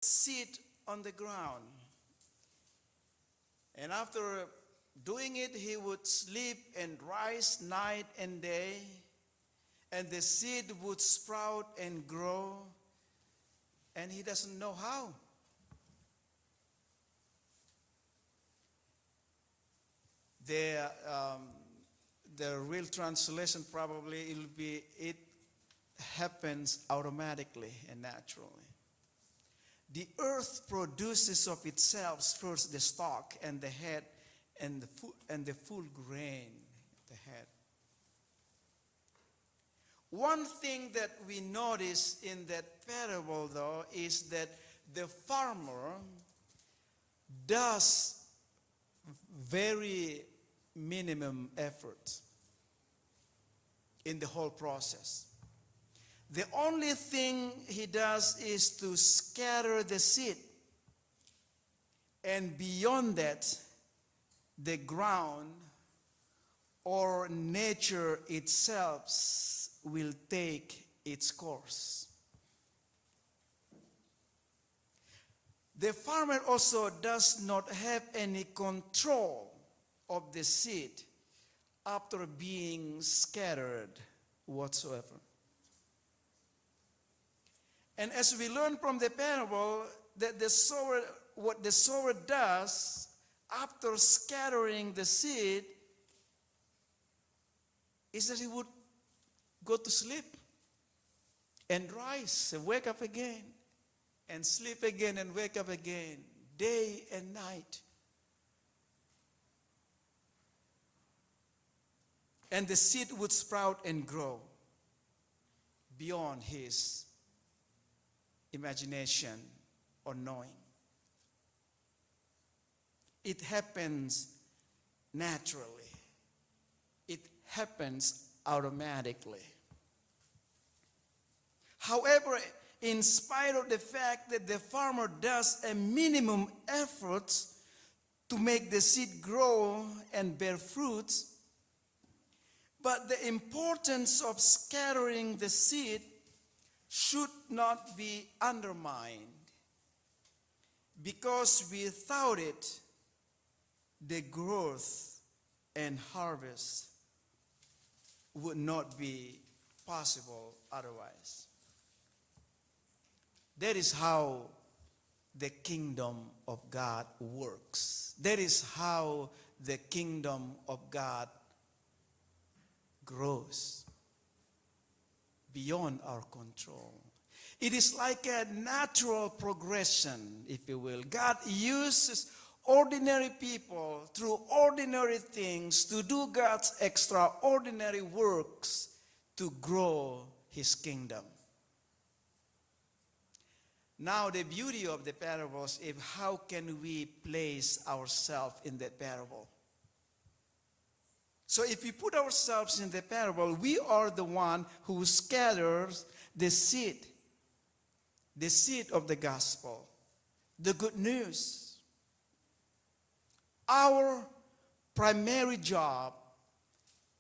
seed on the ground. And after doing it, he would sleep and rise night and day, and the seed would sprout and grow, and he doesn't know how. The real translation probably will be, it happens automatically and naturally. The earth produces of itself first the stalk and the head and the full grain, the head. One thing that we notice in that parable, though, is that the farmer does very minimum effort in the whole process. The only thing he does is to scatter the seed. And beyond that, the ground or nature itself will take its course. The farmer also does not have any control of the seed after being scattered whatsoever. And as we learn from the parable, that what the sower does after scattering the seed is that he would go to sleep and rise and wake up again and sleep again and wake up again, day and night. And the seed would sprout and grow beyond his imagination or knowing. It happens naturally. It happens automatically. However, in spite of the fact that the farmer does a minimum effort to make the seed grow and bear fruits, but the importance of scattering the seed should not be undermined, because without it, the growth and harvest would not be possible otherwise. That is how the kingdom of God works. That is how the kingdom of God grows beyond our control. It is like a natural progression, if you will. God uses ordinary people through ordinary things to do God's extraordinary works to grow his kingdom. Now, the beauty of the parables is how can we place ourselves in the parable? So if we put ourselves in the parable, we are the one who scatters the seed of the gospel, the good news. Our primary job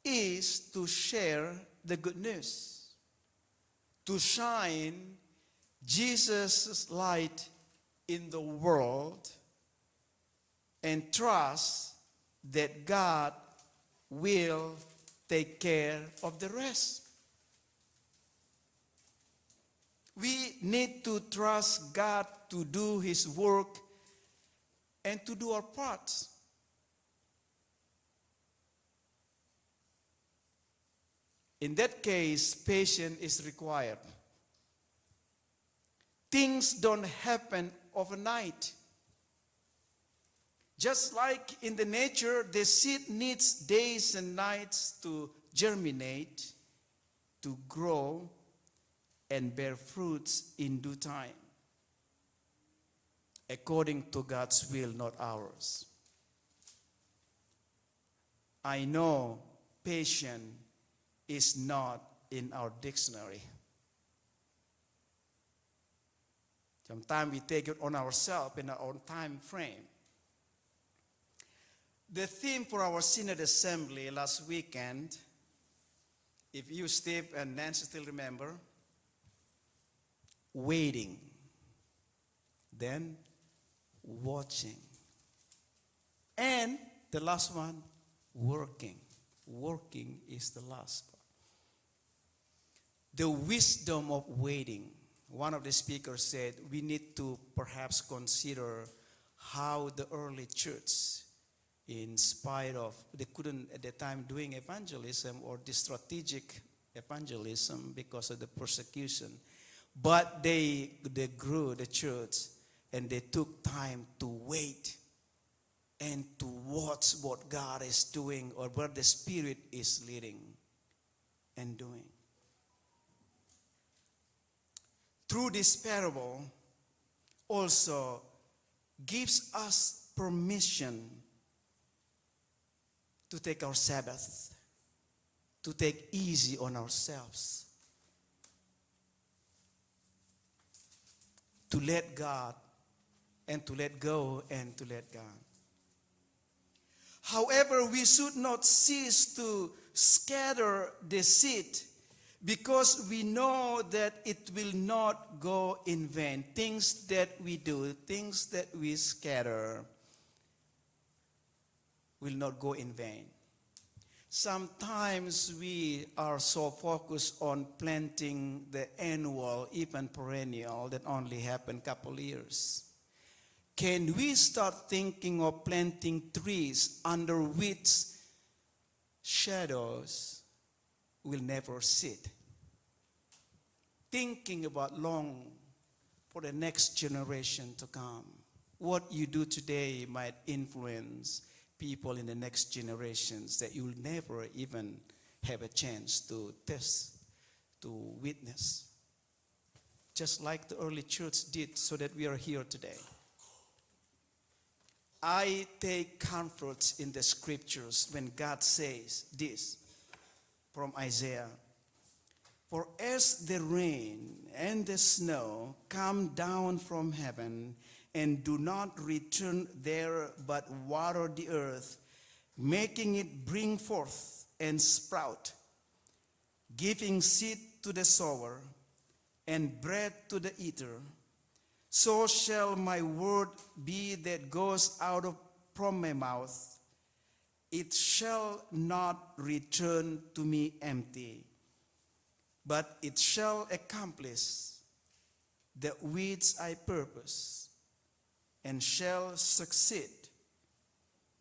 is to share the good news, to shine Jesus' light in the world, and trust that God will take care of the rest. We need to trust God to do his work and to do our parts. In that case, patience is required. Things don't happen overnight. Just like in the nature, the seed needs days and nights to germinate, to grow, and bear fruits in due time, according to God's will, not ours. I know patience is not in our dictionary. Sometimes we take it on ourselves in our own time frame. The theme for our Synod Assembly last weekend, if you, Steve and Nancy, still remember, waiting. then watching. And the last one, working. Working is the last part. The wisdom of waiting. One of the speakers said we need to perhaps consider how the early church, in spite of, they couldn't at the time doing evangelism or the strategic evangelism because of the persecution, but they grew the church and they took time to wait and to watch what God is doing or where the Spirit is leading and doing. Through this parable also gives us permission to take our Sabbath, to take easy on ourselves, to let God and to let go and to let God. However, we should not cease to scatter the seed because we know that it will not go in vain. Things that we do, things that we scatter will not go in vain. Sometimes we are so focused on planting the annual, even perennial, that only happen a couple years. Can we start thinking of planting trees under which shadows will never sit? Thinking about long for the next generation to come. What you do today might influence people in the next generations that you'll never even have a chance to test, to witness. Just like the early church did, so that we are here today. I take comfort in the scriptures when God says this from Isaiah. For as the rain and the snow come down from heaven and do not return there but water the earth, making it bring forth and sprout, giving seed to the sower and bread to the eater, so shall my word be that goes out from my mouth. It shall not return to me empty, but it shall accomplish that which I purpose, and shall succeed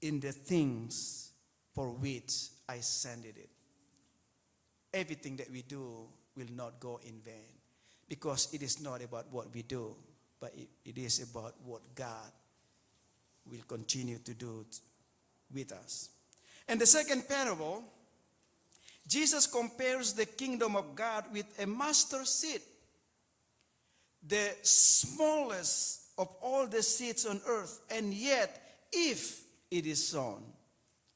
in the things for which I sent it. Everything that we do will not go in vain, because it is not about what we do, but it is about what God will continue to do with us. And the second parable, Jesus compares the kingdom of God with a mustard seed, the smallest of all the seeds on earth, and yet if it is sown,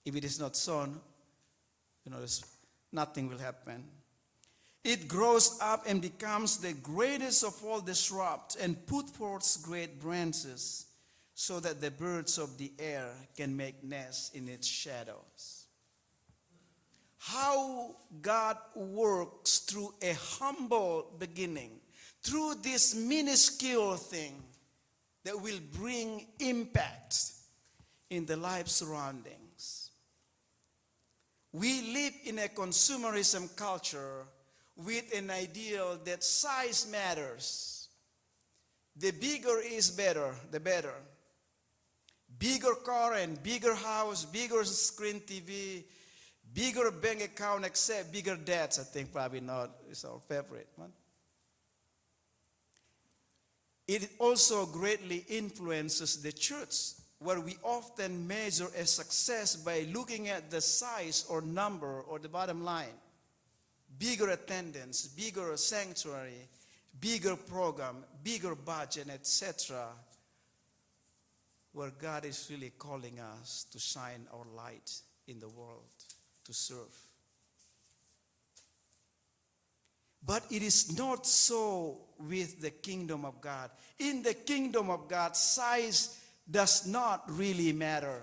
if it is not sown, nothing will happen. It grows up and becomes the greatest of all the shrubs and put forth great branches so that the birds of the air can make nests in its shadows. How God works through a humble beginning, through this minuscule thing that will bring impact in the life surroundings. We live in a consumerism culture with an ideal that size matters. The bigger is better, the better. Bigger car and bigger house, bigger screen TV, bigger bank account, except bigger debts, I think probably not, is our favorite one. It also greatly influences the church, where we often measure a success by looking at the size or number or the bottom line. Bigger attendance, bigger sanctuary, bigger program, bigger budget, etc., where God is really calling us to shine our light in the world, to serve. But it is not so with the kingdom of God. In the kingdom of God, size does not really matter.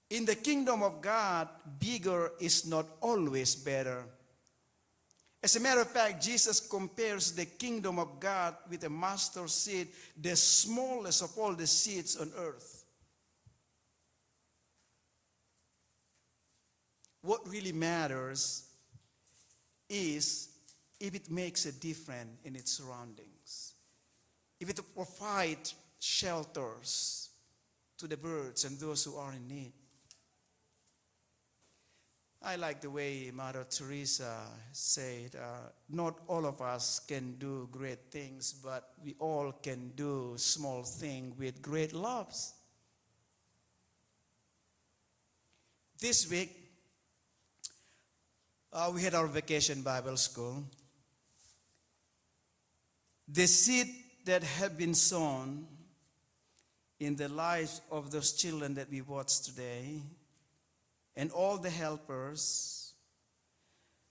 In the kingdom of God, bigger is not always better. As a matter of fact, Jesus compares the kingdom of God with a mustard seed, the smallest of all the seeds on earth. What really matters is if it makes a difference in its surroundings, if it provides shelters to the birds and those who are in need. I like the way Mother Teresa said, not all of us can do great things, but we all can do small things with great loves. This week, we had our vacation Bible school. The seed that have been sown in the lives of those children that we watched today and all the helpers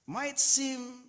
might seem